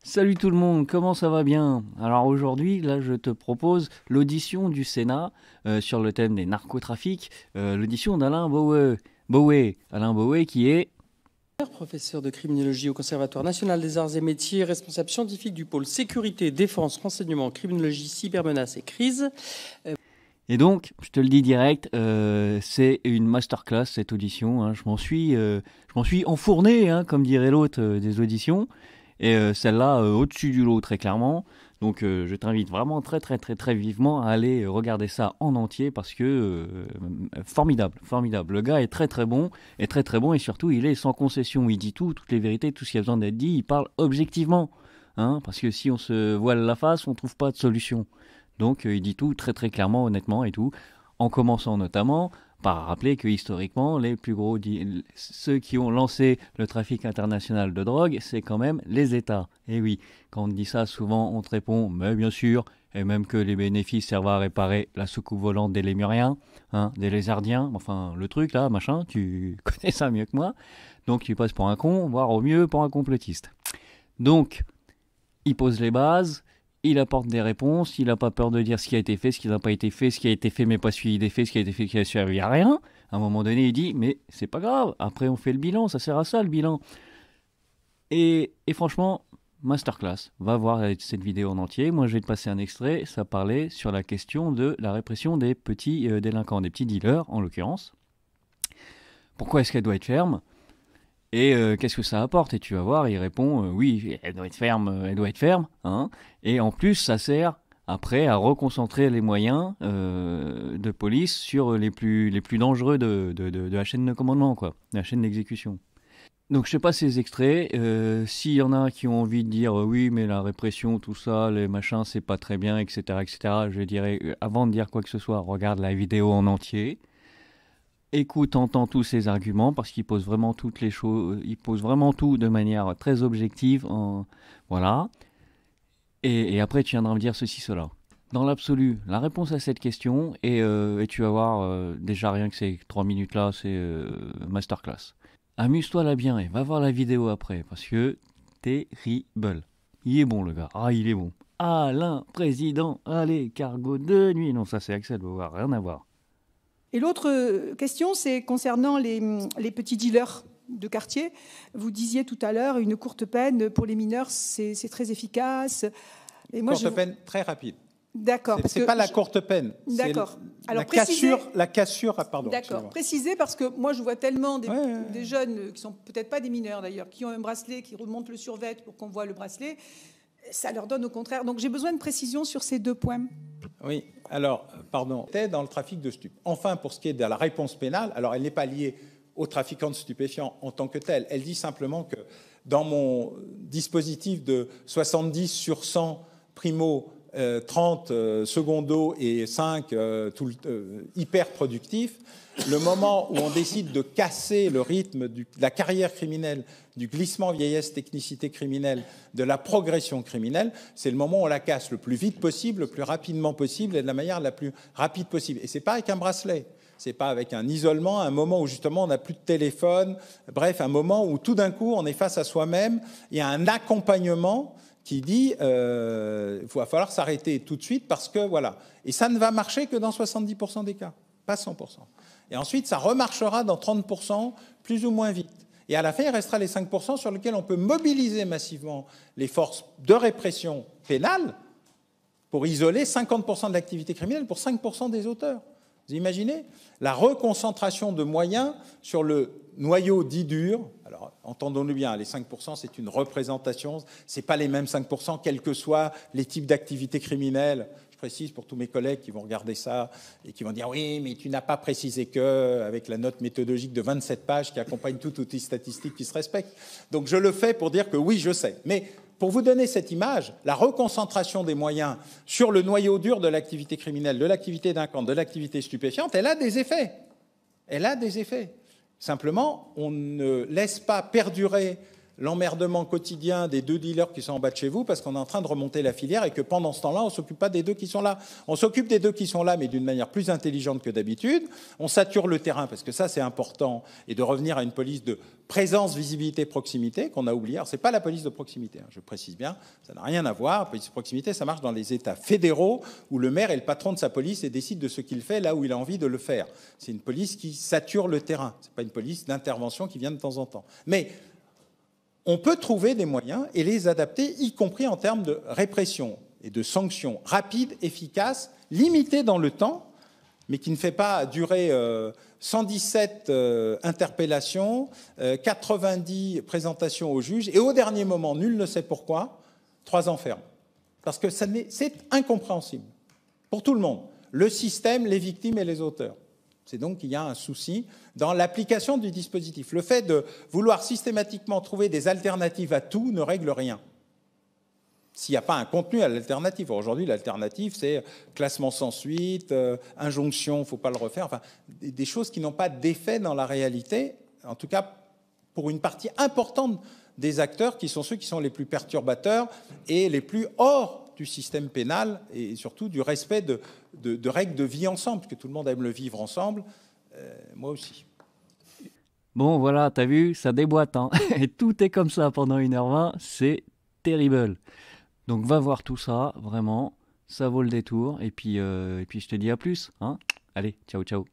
Salut tout le monde, comment ça va bien? Alors aujourd'hui, là, je te propose l'audition du Sénat sur le thème des narcotrafics, l'audition d'Alain Alain Bauer qui est... Professeur de criminologie au Conservatoire national des arts et métiers, responsable scientifique du pôle sécurité, défense, renseignement, criminologie, cybermenaces et crise. Et donc, je te le dis direct, c'est une masterclass cette audition, hein. Je m'en suis enfourné, hein, comme dirait l'autre des auditions. Et celle-là, au-dessus du lot, très clairement. Donc je t'invite vraiment très vivement à aller regarder ça en entier parce que formidable, formidable. Le gars est très bon, et surtout il est sans concession, il dit tout, toutes les vérités, tout ce qui a besoin d'être dit, il parle objectivement. Hein, parce que si on se voile la face, on trouve pas de solution. Donc il dit tout très clairement, honnêtement et tout, en commençant notamment par rappeler que historiquement, les plus gros, ceux qui ont lancé le trafic international de drogue, c'est quand même les États. Et oui, quand on dit ça, souvent on te répond, mais bien sûr, et même que les bénéfices servent à réparer la soucoupe volante des lémuriens, hein, des lézardiens, enfin le truc là, machin, tu connais ça mieux que moi, donc tu passes pour un con, voire au mieux pour un complotiste. Donc, il pose les bases, il apporte des réponses, il n'a pas peur de dire ce qui a été fait, ce qui n'a pas été fait, ce qui a été fait mais pas suivi des faits, ce qui a été fait qui a servi à rien. À un moment donné, il dit mais c'est pas grave, après on fait le bilan, ça sert à ça le bilan. Et franchement, masterclass, va voir cette vidéo en entier. Moi je vais te passer un extrait, ça parlait sur la question de la répression des petits délinquants, des petits dealers en l'occurrence. Pourquoi est-ce qu'elle doit être ferme? Et qu'est-ce que ça apporte? Et tu vas voir, il répond oui, elle doit être ferme, elle doit être ferme. Hein. Et en plus, ça sert après à reconcentrer les moyens de police sur les plus dangereux de la chaîne de commandement, quoi, de la chaîne d'exécution. Donc je sais pas ces extraits, s'il y en a qui ont envie de dire oui mais la répression, tout ça, les machins c'est pas très bien, etc. Je dirais, avant de dire quoi que ce soit, regarde la vidéo en entier. Écoute, entends tous ces arguments parce qu'il pose vraiment toutes les choses, il pose vraiment tout de manière très objective. Voilà. Et après, tu viendras me dire ceci, cela. Dans l'absolu, la réponse à cette question, et tu vas voir, déjà rien que ces 3 minutes-là, c'est masterclass. Amuse-toi là bien et va voir la vidéo après parce que terrible. Il est bon le gars. Ah, il est bon. Alain, président, allez, cargo de nuit. Non, ça c'est Axel, voir, rien à voir. Et l'autre question, c'est concernant les petits dealers de quartier. Vous disiez tout à l'heure, une courte peine pour les mineurs, c'est très efficace. Et moi, courte peine très rapide. D'accord. C'est pas la courte peine. D'accord. Alors la cassure, pardon. D'accord. Précisez parce que moi je vois tellement des jeunes qui sont peut-être pas des mineurs d'ailleurs, qui ont un bracelet, qui remontent le survêt pour qu'on voit le bracelet. Ça leur donne au contraire. Donc j'ai besoin de précision sur ces 2 points. Oui. Alors, pardon. C'était dans le trafic de stupes. Enfin, pour ce qui est de la réponse pénale, alors elle n'est pas liée aux trafiquants de stupéfiants en tant que tel. Elle dit simplement que dans mon dispositif de 70 sur 100 primo, 30 secondo et 5 hyper productifs, le moment où on décide de casser le rythme de la carrière criminelle, du glissement vieillesse technicité criminelle, de la progression criminelle, c'est le moment où on la casse le plus vite possible, le plus rapidement possible et de la manière la plus rapide possible. Et c'est pas avec un bracelet. C'est pas avec un isolement, un moment où justement on n'a plus de téléphone, bref, un moment où tout d'un coup on est face à soi-même, il y a un accompagnement qui dit il va falloir s'arrêter tout de suite parce que voilà. Et ça ne va marcher que dans 70% des cas, pas 100%. Et ensuite, ça remarchera dans 30%, plus ou moins vite. Et à la fin, il restera les 5% sur lesquels on peut mobiliser massivement les forces de répression pénale pour isoler 50% de l'activité criminelle pour 5% des auteurs. Vous imaginez la reconcentration de moyens sur le noyau dit dur. Alors, entendons-nous bien, les 5%, c'est une représentation. Ce n'est pas les mêmes 5%, quels que soient les types d'activités criminelles. Je précise pour tous mes collègues qui vont regarder ça et qui vont dire « Oui, mais tu n'as pas précisé que » avec la note méthodologique de 27 pages qui accompagne tout outil statistique qui se respecte. Donc, je le fais pour dire que oui, je sais. Mais pour vous donner cette image, la reconcentration des moyens sur le noyau dur de l'activité criminelle, de l'activité délinquante, de l'activité stupéfiante, elle a des effets. Elle a des effets. Simplement, on ne laisse pas perdurer l'emmerdement quotidien des 2 dealers qui sont en bas de chez vous parce qu'on est en train de remonter la filière et que pendant ce temps-là, on ne s'occupe pas des 2 qui sont là. On s'occupe des 2 qui sont là, mais d'une manière plus intelligente que d'habitude. On sature le terrain, parce que ça, c'est important, et de revenir à une police de présence, visibilité, proximité, qu'on a oublié. Alors, ce n'est pas la police de proximité, hein, je précise bien, ça n'a rien à voir. La police de proximité, ça marche dans les États fédéraux, où le maire est le patron de sa police et décide de ce qu'il fait là où il a envie de le faire. C'est une police qui sature le terrain, ce n'est pas une police d'intervention qui vient de temps en temps. Mais on peut trouver des moyens et les adapter, y compris en termes de répression et de sanctions rapides, efficaces, limitées dans le temps, mais qui ne fait pas durer 117 interpellations, 90 présentations au juge, et au dernier moment, nul ne sait pourquoi, 3 ans ferme. Parce que c'est incompréhensible pour tout le monde, le système, les victimes et les auteurs. C'est donc qu'il y a un souci dans l'application du dispositif. Le fait de vouloir systématiquement trouver des alternatives à tout ne règle rien. S'il n'y a pas un contenu à l'alternative. Aujourd'hui, l'alternative, c'est classement sans suite, injonction, il ne faut pas le refaire, enfin, des choses qui n'ont pas d'effet dans la réalité, en tout cas pour une partie importante des acteurs qui sont ceux qui sont les plus perturbateurs et les plus hors du système pénal et surtout du respect de règles de vie ensemble, parce que tout le monde aime le vivre ensemble, moi aussi. Bon, voilà, t'as vu, ça déboîte, hein. Et tout est comme ça pendant 1h20, c'est terrible. Donc va voir tout ça, vraiment, ça vaut le détour. Et puis je te dis à plus. Hein. Allez, ciao, ciao.